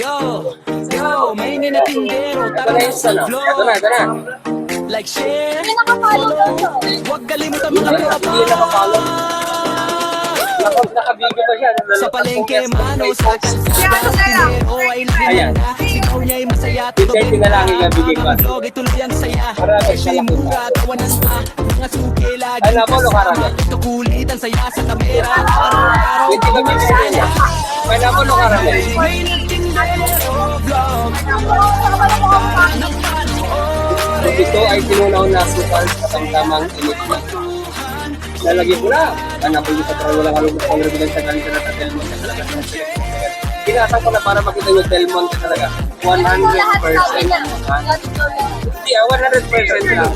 Yo, maingay na tindero, tara na sa vlog. Ito na. Like, share, follow, huwag kalimutan mga tropa. Nakabigyo pa siya. Sa palengke, mano, sa kalsada, tindero ay naginanda. Sinaw niya'y masaya, tuloy na ang vlog, ituloy ang saya. Kasi mura, tawanan pa, mga suki lagi kasama. Ito kulitan, saya sa kamera, araw-araw, masaya. Kaya mo nung karami. Maingay na tindero, vlog. Ito ay tinunaw na sukal sa tamtamang init na. Lalagyan ko na. Hanapin ko sa parang walang halong color bilang sa galing na sa Delmont na talaga. Kinasang ko na para makita nyo Delmont na talaga. 100%. Hindi, 100% lang.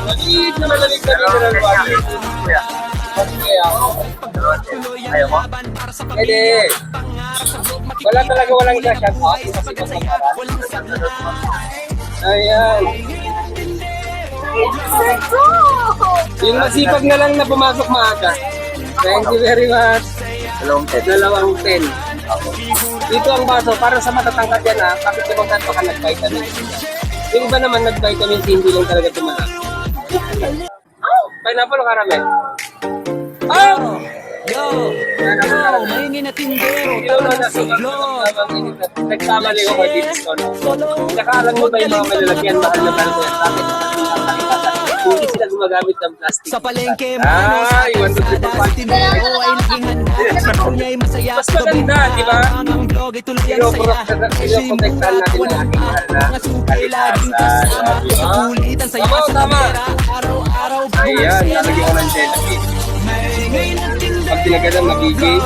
Maliit na malamig na dito ng bagay. Ayaw mo? Pwede. Wala talaga walang shout out kasi ayan. Yung masipag na lang na pumasok maaga. Thank you very much. Dalawang 10. Dito ang baso para sa matatangkad yan ha. Bakit yung magtato ka nag-vitamin? Yung iba naman nag-vitamin C hindi lang talaga tumalak. Pineapple o caramel? Oh! Yo, maingay na tindero, tara na sa vlog. Nagkamali ko kay Dixon. Saka alam mo ba yung mga malalagyan, mahal na mahal ko yan. Bakit? Hindi sila gumagamit ng plastic. Sa palengke, mano, sa kalsada, si tindero ay naging handa. Sinaw niya'y masaya, mas maganda, di ba? ang vlog, ituloy ang saya. Kasi mura, tawanan pa, mga suki laging kasama. Ito kulitan, saya sa kamera, araw-araw, Ayan, nalagyan ko ng jelly. Pag tinagadan, magiging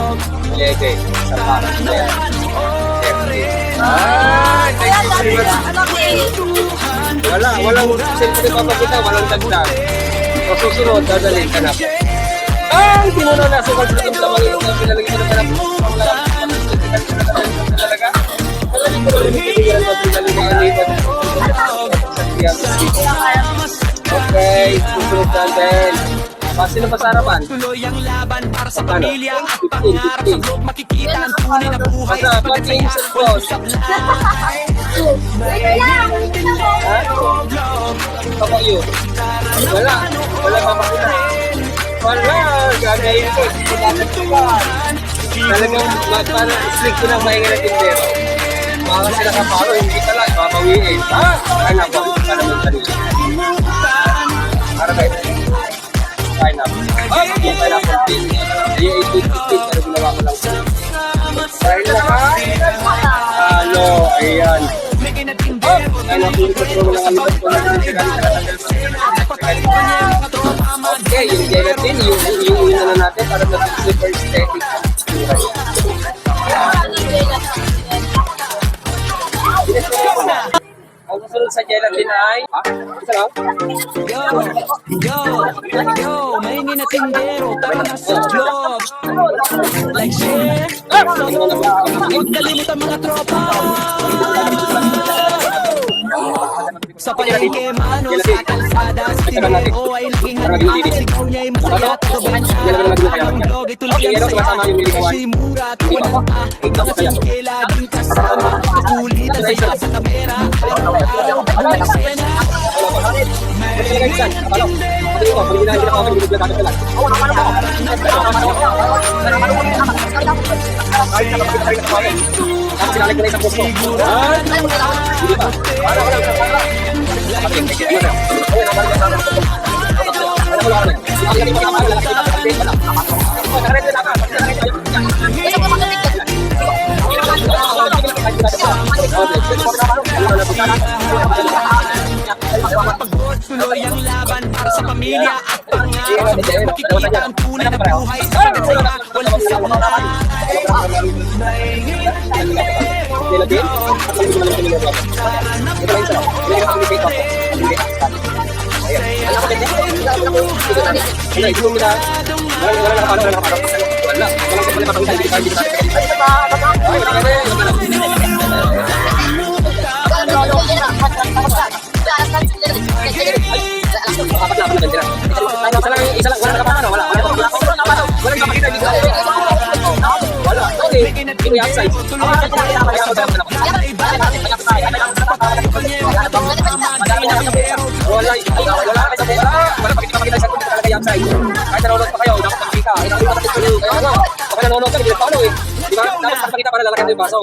lede sa parang yan. Thank you very much. Walang siyempre papakita, walang dagdag. So susunod, dadalhin ka na po. Ay, tinunan na sukal sa tamang yung pinalagyan mo na pala. Talaga? Okay, susunod natin. Sino pa sa harapan? Tuloy ang laban para sa pamilya at pangarap sa vlog makikita ang tunay na buhay sa pagkasaya. Walang sablay. Ako yun. Wala papakita. Wala, gagayin ko. Talagang parang slick ko ng maingay na tindero. Mga sila kaparo, hindi talaga, papawiin. Ay naku, para naman kanila. Para kayo. Pineapple. Yung pineapple din. Yung 8-8-8 pero ginawa ko lang. Dahil ayan. Ay napulit ko lang ang mga okay, yung gelatin, yung una na natin para mag-super aesthetic. Ang susunod sa gelatin ay isa lang? Yo, maingay na tindero, tara na sa vlog. Like, share, follow, huwag kalimutan mga tropa. Sa palengke, mano, sa kalsada, si tindero ay naging handa. Sigaw niya'y masaya, tuloy ang vlog, ituloy ang saya. Kasi mura, tawanan pa, mga suki laging kasama. Kulitan saya sa kamera, araw-araw, eksena. Tuloy ang laban para sa pamilya at pangarap. Makikita ang tunay na buhay sa pagkasaya. Walang sablay. Isa lang, wala na kapatid, wala. yung upside. Wala kayo sa bola. Para pag hindi ka makita sa kung talaga yung upside. Kahit nanonood pa kayo, dapat makita. Ay, nakita natin kayo. Kaya ano, kapag nanonood ka, hindi na paano eh. Di ba? Dapat makita para lalaki yung baso.